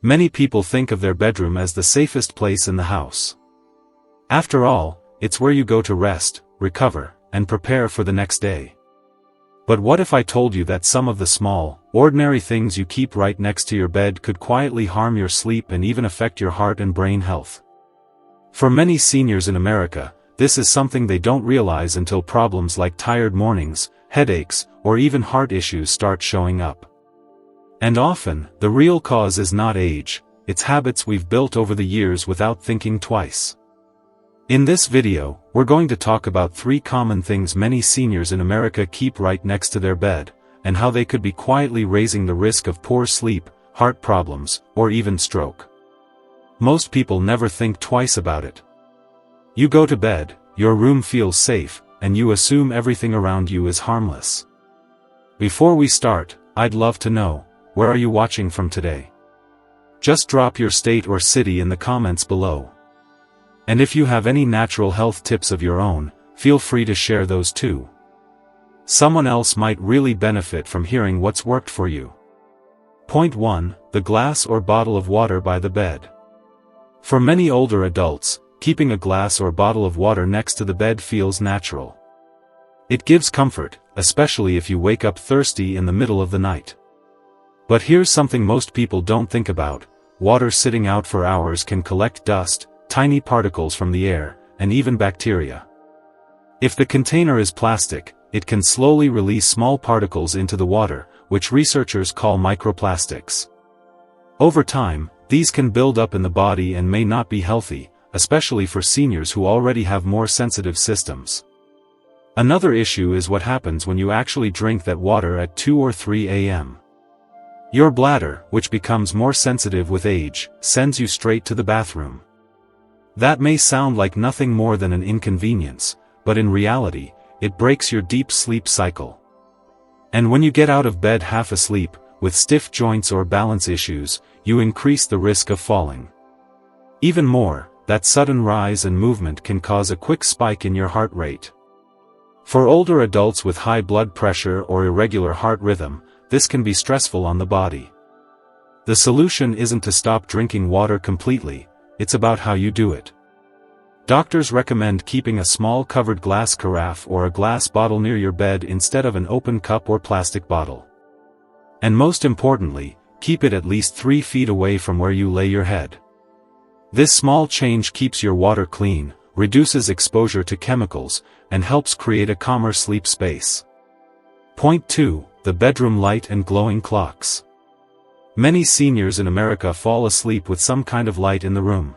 Many people think of their bedroom as the safest place in the house. After all, it's where you go to rest, recover, and prepare for the next day. But what if I told you that some of the small, ordinary things you keep right next to your bed could quietly harm your sleep and even affect your heart and brain health? For many seniors in America, this is something they don't realize until problems like tired mornings, headaches, or even heart issues start showing up. And often, the real cause is not age, it's habits we've built over the years without thinking twice. In this video, we're going to talk about 3 common things many seniors in America keep right next to their bed, and how they could be quietly raising the risk of poor sleep, heart problems, or even stroke. Most people never think twice about it. You go to bed, your room feels safe, and you assume everything around you is harmless. Before we start, I'd love to know, where are you watching from today? Just drop your state or city in the comments below. And if you have any natural health tips of your own, feel free to share those too. Someone else might really benefit from hearing what's worked for you. Point 1. The glass or bottle of water by the bed. For many older adults, keeping a glass or bottle of water next to the bed feels natural. It gives comfort, especially if you wake up thirsty in the middle of the night. But here's something most people don't think about: water sitting out for hours can collect dust, tiny particles from the air, and even bacteria. If the container is plastic, it can slowly release small particles into the water, which researchers call microplastics. Over time, these can build up in the body and may not be healthy, especially for seniors who already have more sensitive systems. Another issue is what happens when you actually drink that water at 2 or 3 a.m. Your bladder, which becomes more sensitive with age, sends you straight to the bathroom. That may sound like nothing more than an inconvenience, but in reality, it breaks your deep sleep cycle. And when you get out of bed half asleep, with stiff joints or balance issues, you increase the risk of falling. Even more, that sudden rise and movement can cause a quick spike in your heart rate. For older adults with high blood pressure or irregular heart rhythm, this can be stressful on the body. The solution isn't to stop drinking water completely, it's about how you do it. Doctors recommend keeping a small covered glass carafe or a glass bottle near your bed instead of an open cup or plastic bottle. And most importantly, keep it at least 3 feet away from where you lay your head. This small change keeps your water clean, reduces exposure to chemicals, and helps create a calmer sleep space. Point 2. The bedroom light and glowing clocks. Many seniors in America fall asleep with some kind of light in the room.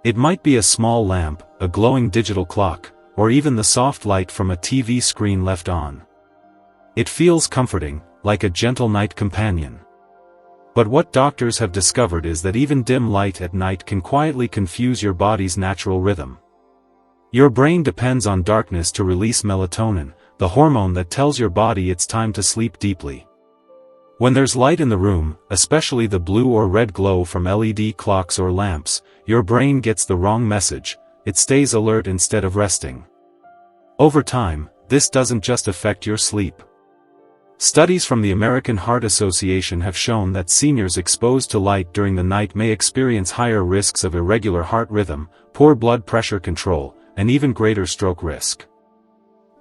It might be a small lamp, a glowing digital clock, or even the soft light from a TV screen left on. It feels comforting, like a gentle night companion. But what doctors have discovered is that even dim light at night can quietly confuse your body's natural rhythm. Your brain depends on darkness to release melatonin, the hormone that tells your body it's time to sleep deeply. When there's light in the room, especially the blue or red glow from LED clocks or lamps, your brain gets the wrong message, it stays alert instead of resting. Over time, this doesn't just affect your sleep. Studies from the American Heart Association have shown that seniors exposed to light during the night may experience higher risks of irregular heart rhythm, poor blood pressure control, and even greater stroke risk.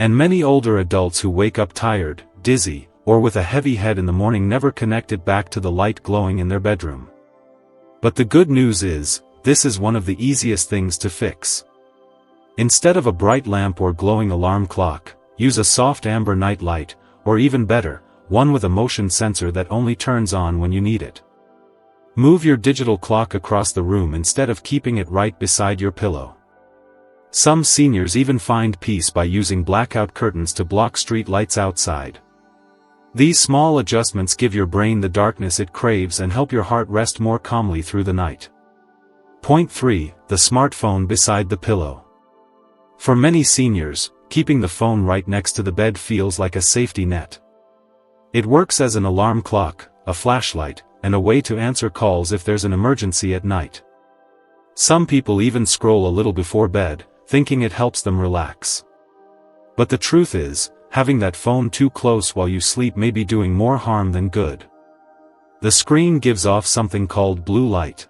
And many older adults who wake up tired, dizzy, or with a heavy head in the morning never connect it back to the light glowing in their bedroom. But the good news is, this is one of the easiest things to fix. Instead of a bright lamp or glowing alarm clock, use a soft amber night light, or even better, one with a motion sensor that only turns on when you need it. Move your digital clock across the room instead of keeping it right beside your pillow. Some seniors even find peace by using blackout curtains to block street lights outside. These small adjustments give your brain the darkness it craves and help your heart rest more calmly through the night. Point 3. The smartphone beside the pillow. For many seniors, keeping the phone right next to the bed feels like a safety net. It works as an alarm clock, a flashlight, and a way to answer calls if there's an emergency at night. Some people even scroll a little before bed, thinking it helps them relax. But the truth is, having that phone too close while you sleep may be doing more harm than good. The screen gives off something called blue light.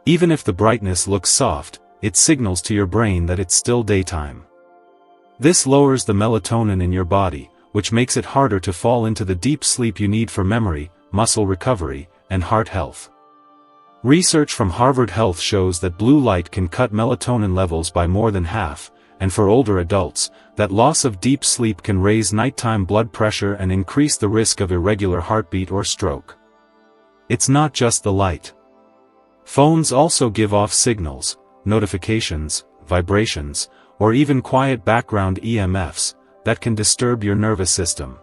Even if the brightness looks soft, it signals to your brain that it's still daytime. This lowers the melatonin in your body, which makes it harder to fall into the deep sleep you need for memory, muscle recovery, and heart health. Research from Harvard Health shows that blue light can cut melatonin levels by more than half, and for older adults, that loss of deep sleep can raise nighttime blood pressure and increase the risk of irregular heartbeat or stroke. It's not just the light. Phones also give off signals, notifications, vibrations, or even quiet background EMFs, that can disturb your nervous system.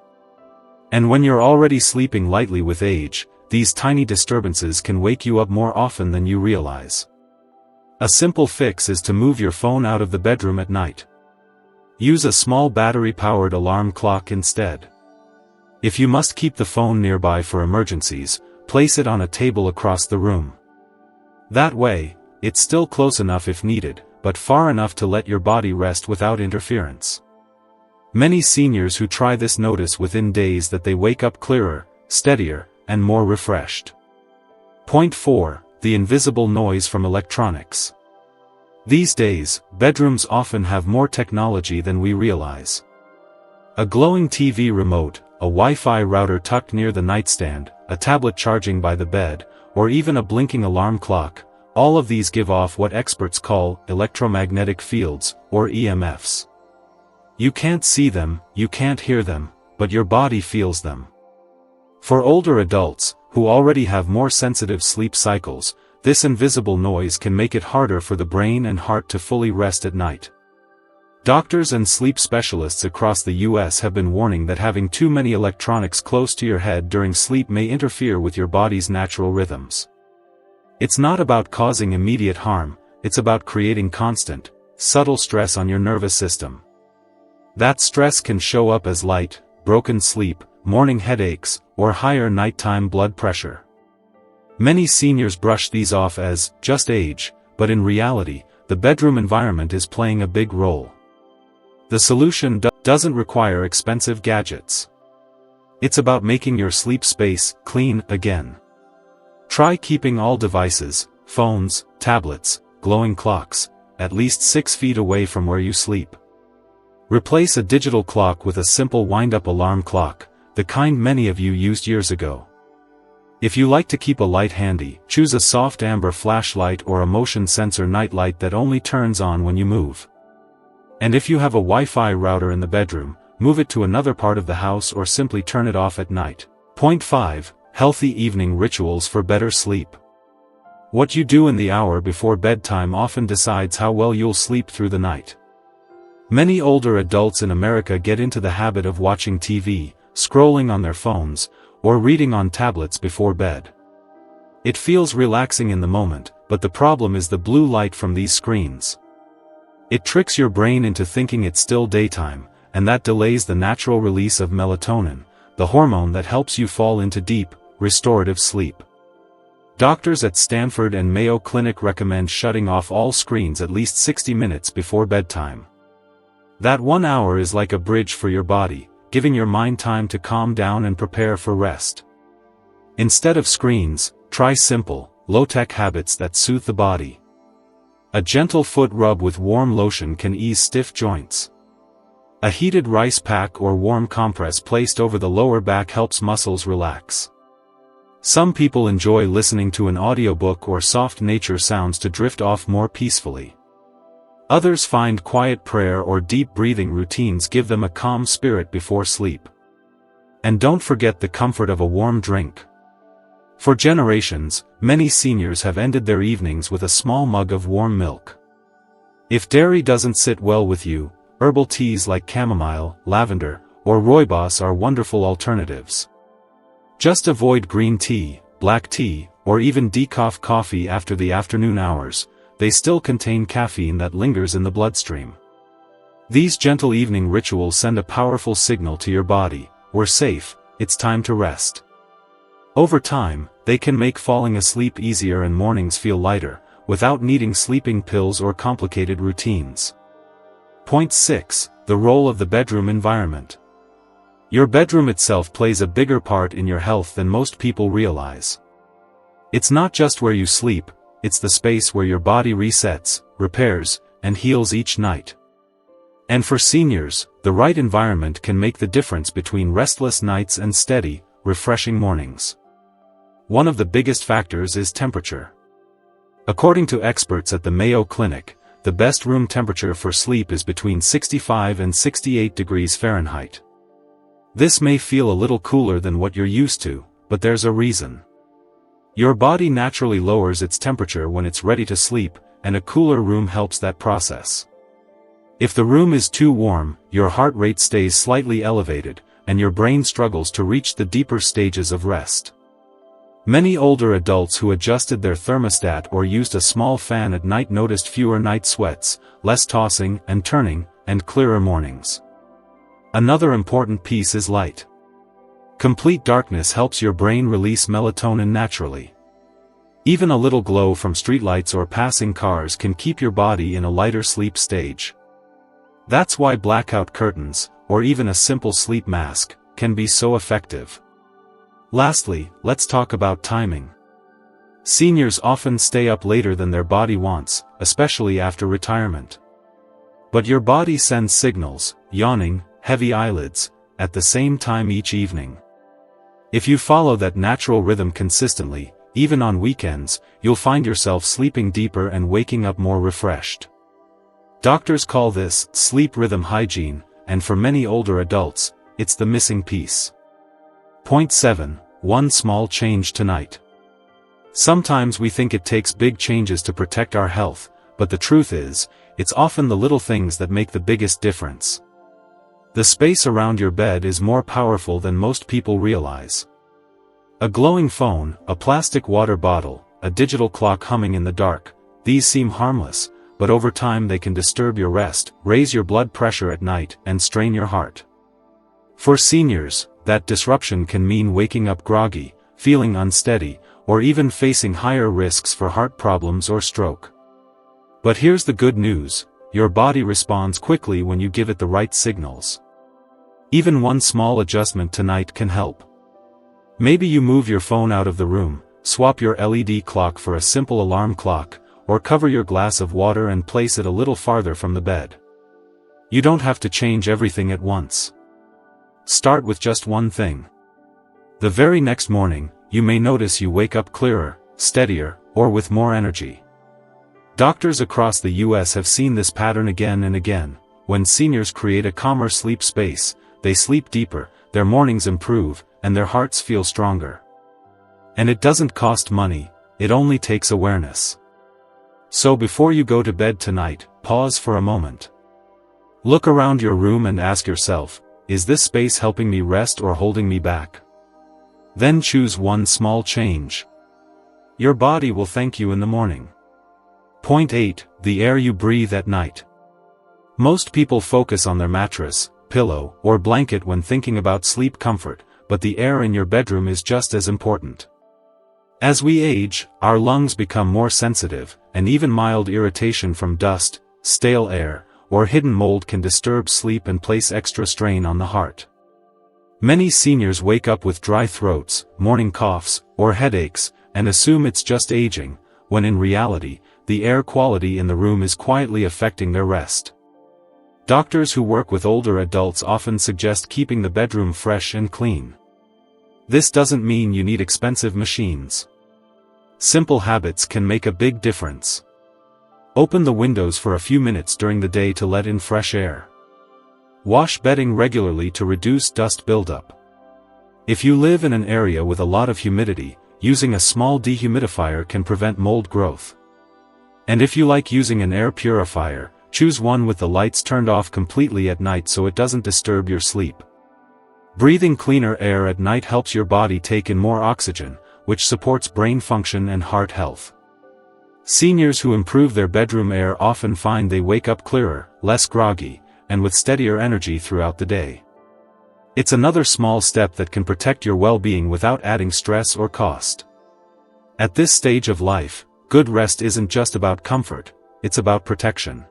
And when you're already sleeping lightly with age, these tiny disturbances can wake you up more often than you realize. A simple fix is to move your phone out of the bedroom at night. Use a small battery-powered alarm clock instead. If you must keep the phone nearby for emergencies, place it on a table across the room. That way, it's still close enough if needed, but far enough to let your body rest without interference. Many seniors who try this notice within days that they wake up clearer, steadier, and more refreshed. Point 4. The invisible noise from electronics. These days, bedrooms often have more technology than we realize. A glowing TV remote, a Wi-Fi router tucked near the nightstand, a tablet charging by the bed, or even a blinking alarm clock, all of these give off what experts call electromagnetic fields, or EMFs. You can't see them, you can't hear them, but your body feels them. For older adults, who already have more sensitive sleep cycles, this invisible noise can make it harder for the brain and heart to fully rest at night. Doctors and sleep specialists across the US have been warning that having too many electronics close to your head during sleep may interfere with your body's natural rhythms. It's not about causing immediate harm, it's about creating constant, subtle stress on your nervous system. That stress can show up as light, broken sleep, morning headaches, or higher nighttime blood pressure. Many seniors brush these off as just age, but in reality, the bedroom environment is playing a big role. The solution doesn't require expensive gadgets. It's about making your sleep space clean again. Try keeping all devices, phones, tablets, glowing clocks, at least 6 feet away from where you sleep. Replace a digital clock with a simple wind-up alarm clock, the kind many of you used years ago. If you like to keep a light handy, choose a soft amber flashlight or a motion sensor nightlight that only turns on when you move. And if you have a Wi-Fi router in the bedroom, move it to another part of the house or simply turn it off at night. Point 5. Healthy evening rituals for better sleep. What you do in the hour before bedtime often decides how well you'll sleep through the night. Many older adults in America get into the habit of watching TV, scrolling on their phones, or reading on tablets before bed. It feels relaxing in the moment, but the problem is the blue light from these screens. It tricks your brain into thinking it's still daytime, and that delays the natural release of melatonin, the hormone that helps you fall into deep, restorative sleep. Doctors at Stanford and Mayo Clinic recommend shutting off all screens at least 60 minutes before bedtime. That 1 hour is like a bridge for your body, giving your mind time to calm down and prepare for rest. Instead of screens, try simple, low-tech habits that soothe the body. A gentle foot rub with warm lotion can ease stiff joints. A heated rice pack or warm compress placed over the lower back helps muscles relax. Some people enjoy listening to an audiobook or soft nature sounds to drift off more peacefully. Others find quiet prayer or deep breathing routines give them a calm spirit before sleep. And don't forget the comfort of a warm drink. For generations, many seniors have ended their evenings with a small mug of warm milk. If dairy doesn't sit well with you, herbal teas like chamomile, lavender, or rooibos are wonderful alternatives. Just avoid green tea, black tea, or even decaf coffee after the afternoon hours. They still contain caffeine that lingers in the bloodstream. These gentle evening rituals send a powerful signal to your body: we're safe, it's time to rest. Over time, they can make falling asleep easier and mornings feel lighter, without needing sleeping pills or complicated routines. Point 6. The role of the bedroom environment. Your bedroom itself plays a bigger part in your health than most people realize. It's not just where you sleep, it's the space where your body resets, repairs, and heals each night. And for seniors, the right environment can make the difference between restless nights and steady, refreshing mornings. One of the biggest factors is temperature. According to experts at the Mayo Clinic, the best room temperature for sleep is between 65 and 68 degrees Fahrenheit. This may feel a little cooler than what you're used to, but there's a reason. Your body naturally lowers its temperature when it's ready to sleep, and a cooler room helps that process. If the room is too warm, your heart rate stays slightly elevated, and your brain struggles to reach the deeper stages of rest. Many older adults who adjusted their thermostat or used a small fan at night noticed fewer night sweats, less tossing and turning, and clearer mornings. Another important piece is light. Complete darkness helps your brain release melatonin naturally. Even a little glow from streetlights or passing cars can keep your body in a lighter sleep stage. That's why blackout curtains, or even a simple sleep mask, can be so effective. Lastly, let's talk about timing. Seniors often stay up later than their body wants, especially after retirement. But your body sends signals, yawning, heavy eyelids, at the same time each evening. If you follow that natural rhythm consistently, even on weekends, you'll find yourself sleeping deeper and waking up more refreshed. Doctors call this sleep rhythm hygiene, and for many older adults, it's the missing piece. Point 7. One small change tonight. Sometimes we think it takes big changes to protect our health, but the truth is, it's often the little things that make the biggest difference. The space around your bed is more powerful than most people realize. A glowing phone, a plastic water bottle, a digital clock humming in the dark, these seem harmless, but over time they can disturb your rest, raise your blood pressure at night, and strain your heart. For seniors, that disruption can mean waking up groggy, feeling unsteady, or even facing higher risks for heart problems or stroke. But here's the good news, your body responds quickly when you give it the right signals. Even one small adjustment tonight can help. Maybe you move your phone out of the room, swap your LED clock for a simple alarm clock, or cover your glass of water and place it a little farther from the bed. You don't have to change everything at once. Start with just one thing. The very next morning, you may notice you wake up clearer, steadier, or with more energy. Doctors across the US have seen this pattern again and again. When seniors create a calmer sleep space, they sleep deeper, their mornings improve, and their hearts feel stronger. And it doesn't cost money, it only takes awareness. So before you go to bed tonight, pause for a moment. Look around your room and ask yourself, is this space helping me rest or holding me back? Then choose one small change. Your body will thank you in the morning. Point 8. The air you breathe at night. Most people focus on their mattress, pillow, or blanket when thinking about sleep comfort, but the air in your bedroom is just as important. As we age, our lungs become more sensitive, and even mild irritation from dust, stale air, or hidden mold can disturb sleep and place extra strain on the heart. Many seniors wake up with dry throats, morning coughs, or headaches, and assume it's just aging, when in reality, the air quality in the room is quietly affecting their rest. Doctors who work with older adults often suggest keeping the bedroom fresh and clean. This doesn't mean you need expensive machines. Simple habits can make a big difference. Open the windows for a few minutes during the day to let in fresh air. Wash bedding regularly to reduce dust buildup. If you live in an area with a lot of humidity, using a small dehumidifier can prevent mold growth. And if you like using an air purifier, choose one with the lights turned off completely at night so it doesn't disturb your sleep. Breathing cleaner air at night helps your body take in more oxygen, which supports brain function and heart health. Seniors who improve their bedroom air often find they wake up clearer, less groggy, and with steadier energy throughout the day. It's another small step that can protect your well-being without adding stress or cost. At this stage of life, good rest isn't just about comfort, it's about protection.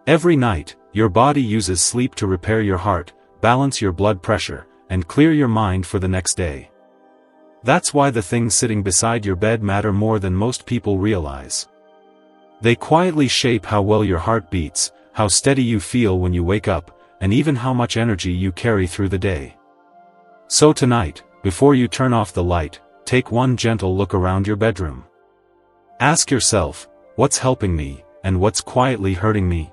Every night, your body uses sleep to repair your heart, balance your blood pressure, and clear your mind for the next day. That's why the things sitting beside your bed matter more than most people realize. They quietly shape how well your heart beats, how steady you feel when you wake up, and even how much energy you carry through the day. So tonight, before you turn off the light, take one gentle look around your bedroom. Ask yourself, what's helping me, and what's quietly hurting me?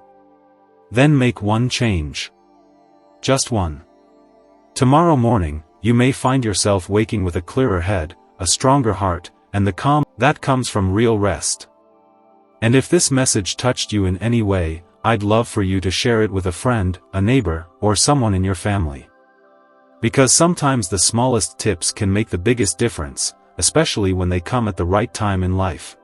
Then make one change. Just one. Tomorrow morning, you may find yourself waking with a clearer head, a stronger heart, and the calm that comes from real rest. And if this message touched you in any way, I'd love for you to share it with a friend, a neighbor, or someone in your family. Because sometimes the smallest tips can make the biggest difference, especially when they come at the right time in life.